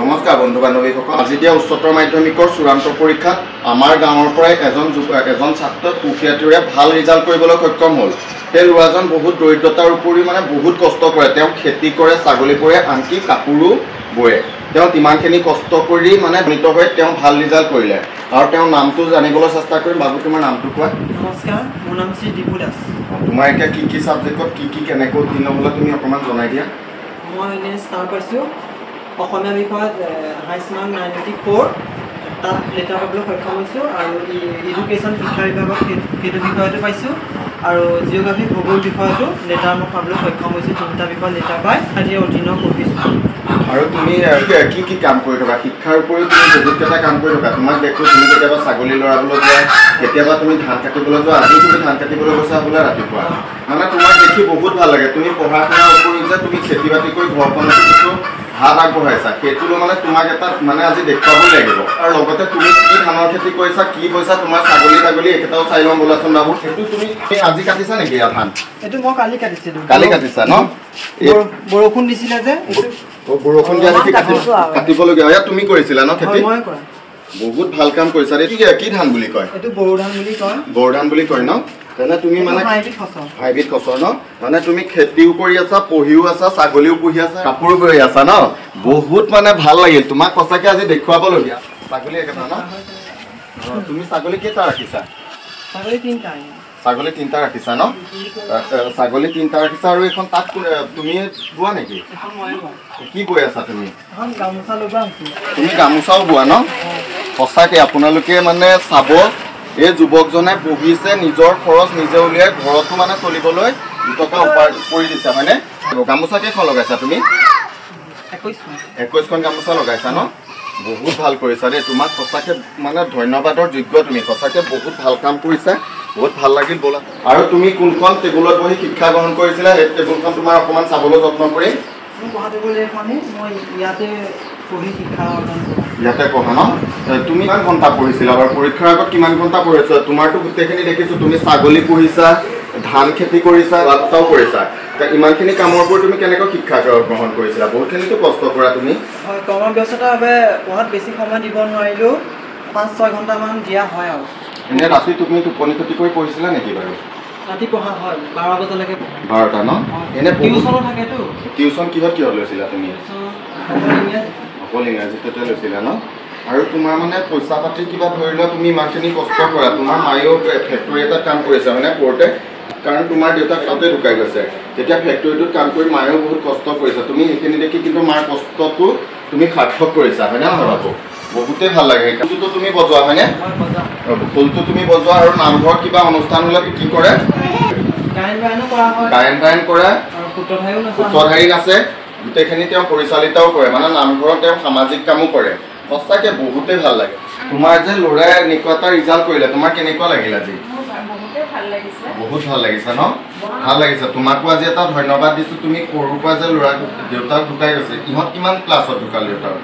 নমস্কাৰ বন্ধু বান্ধৱীসকল আজি দিয়া উচ্চতৰ মাধ্যমিকৰ চূড়ান্ত পৰীক্ষাত আমাৰ গাঁৱৰ পৰা এজন ছাত্ৰ কুখিয়াতিৰে ভাল ৰিজাল্ট কৰিবলৈ সক্ষম হ'ল। সেই ল'ৰাজন বহুত দৰিদ্ৰতাৰ উপৰিও মানে বহুত কষ্ট কৰে। তেওঁ খেতি কৰে, ছাগলী কৰে, আনকি কাপোৰো বয়ে। তেওঁ ইমানখিনি কষ্ট কৰি মানে নিত হৈ তেওঁ ভাল ৰিজাল্ট কৰিলে। আৰু তেওঁৰ নামটো জানিবলৈ চেষ্টা কৰিম। বাবু, তোমাৰ নামটো কোৱা। নমস্কাৰ, মোৰ নাম শ্ৰী দীপু দাস। তোমাৰ এতিয়া কি ছাবজেক্টত কি কেনেকৈ উত্তীৰ্ণ হ'লে তুমি অকণমান জনাই দিয়া। মই এনেই ষ্টাৰ পাইছোঁ অসমীয়া বিষয়ত হাইষ্ট মাৰ্ক 94, তাত লেটাৰ পাবলৈ সক্ষম হৈছোঁ। আৰু এডুকেশ্যন শিক্ষা বিভাগত সেইটো বিষয়তো পাইছোঁ। আৰু জিঅ'গ্ৰাফী ভূগোল বিষয়তো লেটাৰ মই পাবলৈ সক্ষম হৈছোঁ। 3টা বিষয়ত লেটাৰ পাই আজি অধীন কৰিছোঁ। আৰু তুমি কি কাম কৰি থকা? শিক্ষাৰ উপৰিও তুমি বহুতকেইটা কাম কৰি থকা। তোমাক দেখোঁ তুমি কেতিয়াবা ছাগলী লৰাবলৈ যোৱা, কেতিয়াবা তুমি ধান কাটিবলৈ যোৱা। আজি তুমি ধান কাটিবলৈ গৈছা বোলে ৰাতিপুৱা। মানে তোমাক দেখি বহুত ভাল লাগে। তুমি পঢ়া শুনাৰ উপৰিও যে তুমি খেতি বাতি কৰি ঘৰখনতো কিছু হাত আগবঢ়াইছা, সেইটো মানে তোমাক এটা মানে আজি দেখুৱাবই লাগিব। আৰু লগতে তুমি কি ধানৰ খেতি কৰিছা, কি কৰিছা, তোমাৰ ছাগলী এইকেইটাও চাই ল'ম বোলাচোন বাবু। সেইটো তুমি আজি কাটিছা নেকি ইয়াৰ ধান? এইটো মই কালি কাটিছিলোঁ। কালি কাটিছা ন? বৰষুণ দিছিলে যে বৰষুণ দিয়া দেখি কাটিবলগীয়া হয়। তুমি কৰিছিলা ন খেতি? মই কৰা। বহুত ভাল কাম কৰিছা। এইটো কি ধান বুলি কয়? এইটো বড়ো ধান বুলি কয়। বড়ো ধান বুলি কয় ন? তেনে তুমি মানে হাইব্ৰিড খচৰ ন? মানে তুমি খেতিও কৰি আছা, পঢ়িও আছা, ছাগলীও পুহি আছা, কাপোৰ বৈ আছা ন? বহুত মানে ভাল লাগিল। তোমাক সঁচাকৈ আজি দেখুৱাবলগীয়া। ছাগলী একেটা ন? তুমি ছাগলী কেইটা ৰাখিছা? ছাগলী 3টা। ছাগলী 3টা ৰাখিছা ন? ছাগলী 3টা ৰাখিছা। আৰু এইখন তাত তুমি বোৱা নেকি? কি বৈ আছা তুমি? গামোচা লগোৱা হৈছিল। তুমি গামোচাও বোৱা ন? সঁচাকৈ আপোনালোকে মানে চাব, এই যুৱকজনে পঢ়িছে, নিজৰ খৰচ নিজে উলিয়াই ঘৰতো মানে চলিবলৈ 2 টকা উপাৰ্জন কৰি দিছে হয়নে? গামোচা কেইখন লগাইছা তুমি? 21খন গামোচা লগাইছা ন? বহুত ভাল কৰিছা দেই। তোমাক সঁচাকৈ মানে ধন্যবাদৰ যোগ্য। তুমি সঁচাকৈ বহুত ভাল কাম কৰিছা। বহুত ভাল লাগিল ব'লা। আৰু তুমি কোনখন টেবুলত বহি শিক্ষা গ্ৰহণ কৰিছিলা? সেই টেবুলখন তোমাৰ অকণমান চাবলৈ যত্ন কৰিম। ইয়াতে পঢ়া ন? তুমি কিমান ঘণ্টা পঢ়িছিলা বাৰু? পৰীক্ষাৰ আগত কিমান ঘণ্টা পঢ়িছা? তোমাৰতো গোটেইখিনি দেখিছোঁ। তুমি ছাগলী পুহিছা, ধান খেতি কৰিছা, বাচ্চাও কৰিছা। ইমানখিনি কামৰ ওপৰত তুমি কেনেকৈ শিক্ষা গ্ৰহণ কৰিছিলা? বহুতখিনিতো কষ্ট কৰা তুমি। হয়, কৰ্মব্যস্ততাৰ পঢ়াত বেছি সময় দিব নোৱাৰিলেও 5-6 ঘণ্টামান দিয়া হয়। আৰু এনেই ৰাতি তুমি টোপনি ক্ষতি কৰি পঢ়িছিলা নেকি বাৰু? ৰাতি পঢ়া হয়, 12 বজালৈকে পঢ়া। 12টা ন? এনে টিউচনো থাকেতো। টিউচন কিহত লৈছিলা তুমি? অকল ইংৰাজীতে লৈছিলা ন? আৰু তোমাৰ মানে পইচা পাতি কিবা ধৰি লোৱা, তুমি ইমানখিনি কষ্ট কৰা। তোমাৰ মায়েও ফেক্টৰী এটাত কাম কৰিছে মানে কোৰ্টে, কাৰণ তোমাৰ দেউতাক তাতে ঢুকাই গৈছে। তেতিয়া ফেক্টৰীটোত কাম কৰি মায়েও বহুত কষ্ট কৰিছে। তুমি সেইখিনি দেখি কিন্তু মাৰ কষ্টটো তুমি সাৰ্থক কৰিছা হয়নে নহয় বাবু? বহুতেই ভাল লাগে। খোলটো তুমি বজোৱা হয়নে? খোলটো তুমি বজোৱা। আৰু নামঘৰত কিবা অনুষ্ঠান হ'লে কি কৰে? গায়ন বায়ন কৰে, সূত্ৰধাৰী নাচে, গোটেইখিনি তেওঁ পৰিচালিতও কৰে। মানে নামঘৰত তেওঁ সামাজিক কামো কৰে। সঁচাকৈ বহুতেই ভাল লাগে। তোমাৰ যে ল'ৰাই এনেকুৱা এটা ৰিজাল্ট কৰিলে, তোমাৰ কেনেকুৱা লাগিল আজি? বহুত ভাল লাগিছে ন? ভাল লাগিছে। তোমাকো আজি এটা ধন্যবাদ দিছোঁ। তুমি সৰুৰ পৰা যে ল'ৰা দেউতাক ঢুকাই গৈছে, ইহঁত কিমান ক্লাছত ঢুকাল দেউতাক?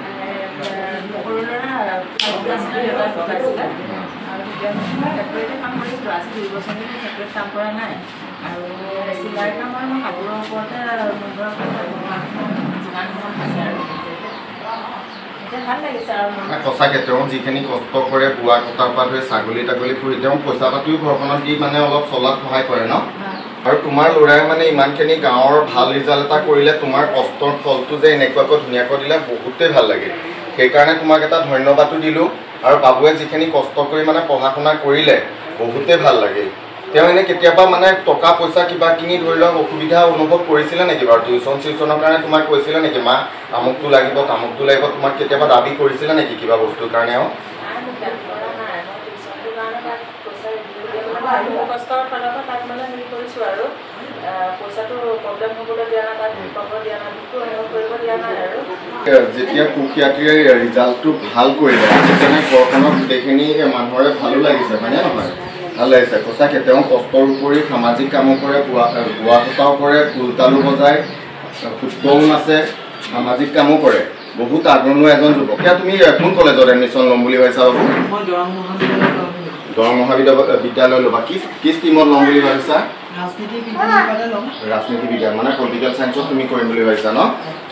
সঁচাকৈ তেওঁ যিখিনি কষ্ট কৰে, বোৱা কটাৰ পৰা ধৰি ছাগলী তাগলী পুহি তেওঁ পইচা পাতিও ঘৰখনত দি মানে অলপ চলাত সহায় কৰে ন? আৰু তোমাৰ ল'ৰাই মানে ইমানখিনি গাঁৱৰ ভাল ৰিজাল্ট এটা কৰিলে, তোমাৰ কষ্টৰ ফলটো যে এনেকুৱাকৈ ধুনীয়াকৈ দিলে বহুতেই ভাল লাগে। সেইকাৰণে তোমাক এটা ধন্যবাদো দিলোঁ। আৰু বাবুৱে যিখিনি কষ্ট কৰি মানে পঢ়া শুনা কৰিলে বহুতেই ভাল লাগিল। তেওঁ এনেই কেতিয়াবা মানে টকা পইচা কিবা কিনি ধৰি লওক অসুবিধা অনুভৱ কৰিছিলে নেকি বাৰু? টিউচনৰ কাৰণে তোমাক কৈছিলে নেকি মা আমুকটো লাগিব তামুকটো লাগিব? তোমাক কেতিয়াবা দাবী কৰিছিলে নেকি কিবা বস্তুৰ কাৰণে? যেতিয়া কুখিয়াতিৰে ৰিজাল্টটো ভাল কৰিলে তেনে ঘৰখনত গোটেইখিনি মানুহৰে ভালো লাগিছে হয়নে নহয়? ভাল লাগিছে সঁচাকৈ। তেওঁ কষ্টৰ উপৰি সামাজিক কামো কৰে, বোৱা কটাও কৰে, খোলতালো বজায়, ফুটবল নাচে, সামাজিক কামো কৰে। বহুত আগৰণুৱা এজন যুৱক। এতিয়া তুমি কোন কলেজত এডমিশ্যন ল'ম বুলি ভাবিছা বাবু? দৰং মহাবিদ্যালয় ল'বা। কি ষ্ট্ৰীমত ল'ম বুলি ভাবিছা? ৰাজনীতি বিজ্ঞান মানে পলিটিকেল চায়েন্সত তুমি কৰিম বুলি ভাবিছা ন?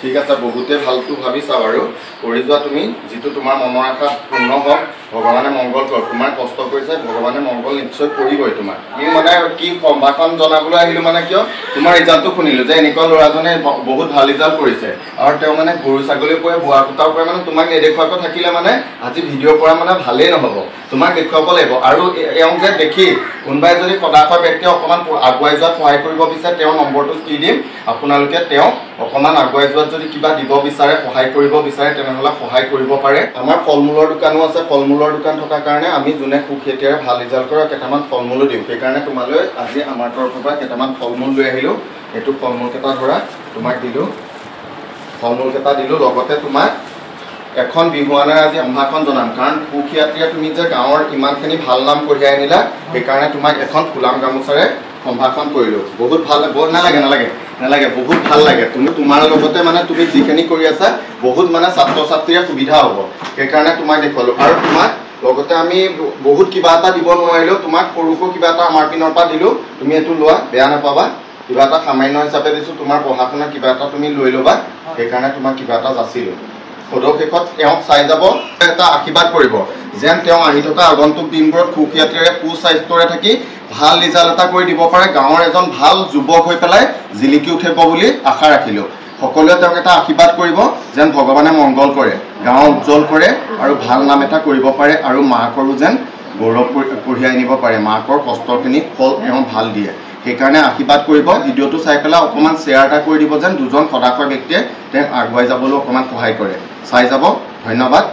ঠিক আছে বহুতে ভালটো ভাবিছা বাৰু কৰি যোৱা তুমি যিটো তোমাৰ মনৰ আশা পূৰ্ণ হওক ভগৱানে মংগল কৰক তোমাৰ কষ্ট কৰিছে ভগৱানে মংগল নিশ্চয় কৰিবই তোমাৰ আমি মানে কি সম্ভাষণ জনাবলৈ আহিলোঁ মানে কিয় তোমাৰ ৰিজাল্টটো শুনিলোঁ যে এনেকুৱা ল'ৰাজনে বহুত ভাল ৰিজাল্ট কৰিছে আৰু তেওঁ মানে গৰু ছাগলীৰ পৰা বোৱা কটাৰ পৰা মানে তোমাক নেদেখুৱাকৈ থাকিলে মানে আজি ভিডিঅ'ৰ পৰা মানে ভালেই নহ'ব তোমাক দেখুৱাব লাগিব আৰু এওঁ যে দেখি কোনোবাই যদি সদাশয় ব্যক্তিয়ে অকণমান আগুৱাই যোৱাত সহায় কৰিব বিচাৰে তেওঁৰ নম্বৰটো দি দিম আপোনালোকে তেওঁক অকণমান আগুৱাই যোৱাত যদি কিবা দিব বিচাৰে সহায় কৰিব বিচাৰে তেনেহ'লে সহায় কৰিব পাৰে আমাৰ ফল মূলৰ দোকানো আছে ফল মূলৰ দোকান থকাৰ কাৰণে আমি যোনে সুখেতিৰে ভাল ৰিজাল্ট কৰে কেইটামান ফল মূলো দিওঁ সেইকাৰণে তোমালৈ আজি আমাৰ তৰফৰ পৰা কেইটামান ফল মূল লৈ আহিলোঁ এইটো ফল মূল কেইটা ধৰা তোমাক দিলোঁ ফল মূল কেইটা দিলোঁ লগতে তোমাক এখন বিহুৱানেৰে আজি সম্ভাষণ জনাম কাৰণ সুখীয়াত্ৰীয়ে তুমি যে গাঁৱৰ ইমানখিনি ভাল নাম কঢ়িয়াই আনিলা সেইকাৰণে তোমাক এখন ফুলাম গামোচাৰে সম্ভাষণ কৰিলোঁ বহুত ভাল বহুত নালাগে বহুত ভাল লাগে তুমি তোমাৰ লগতে মানে তুমি যিখিনি কৰি আছা বহুত মানে ছাত্ৰ ছাত্ৰীৰ সুবিধা হ'ব সেইকাৰণে তোমাক দেখুৱালোঁ আৰু তোমাক লগতে আমি বহুত কিবা এটা দিব নোৱাৰিলেও তোমাক সৰুকৈ কিবা এটা আমাৰ পিনৰ পৰা দিলোঁ তুমি এইটো লোৱা বেয়া নাপাবা কিবা এটা সামান্য হিচাপে দিছোঁ তোমাৰ পঢ়া শুনা কিবা এটা তুমি লৈ ল'বা সেইকাৰণে তোমাক কিবা এটা যাচিলোঁ সদৌ শেষত তেওঁক চাই যাব এটা আশীৰ্বাদ কৰিব যেন তেওঁ আহি থকা আগন্তুক দিনবোৰত সুখীয়াত্ৰীৰে সুস্বাস্থ্যৰে থাকি ভাল ৰিজাল্ট এটা কৰি দিব পাৰে গাঁৱৰ এজন ভাল যুৱক হৈ পেলাই জিলিকি উঠিব বুলি আশা ৰাখিলোঁ সকলোৱে তেওঁক এটা আশীৰ্বাদ কৰিব যেন ভগৱানে মংগল কৰে গাঁও উজ্জ্বল কৰে আৰু ভাল নাম এটা কৰিব পাৰে আৰু মাকৰো যেন গৌৰৱ কঢ়িয়াই নিব পাৰে মাকৰ কষ্টখিনি ফল তেওঁ ভাল দিয়ে সেইকাৰণে আশীৰ্বাদ কৰিব ভিডিঅ'টো চাই পেলাই অকণমান শ্বেয়াৰ এটা কৰি দিব যেন দুজন সদাশয় ব্যক্তিয়ে তেওঁক আগুৱাই যাবলৈ অকণমান সহায় কৰে চাই যাব ধন্যবাদ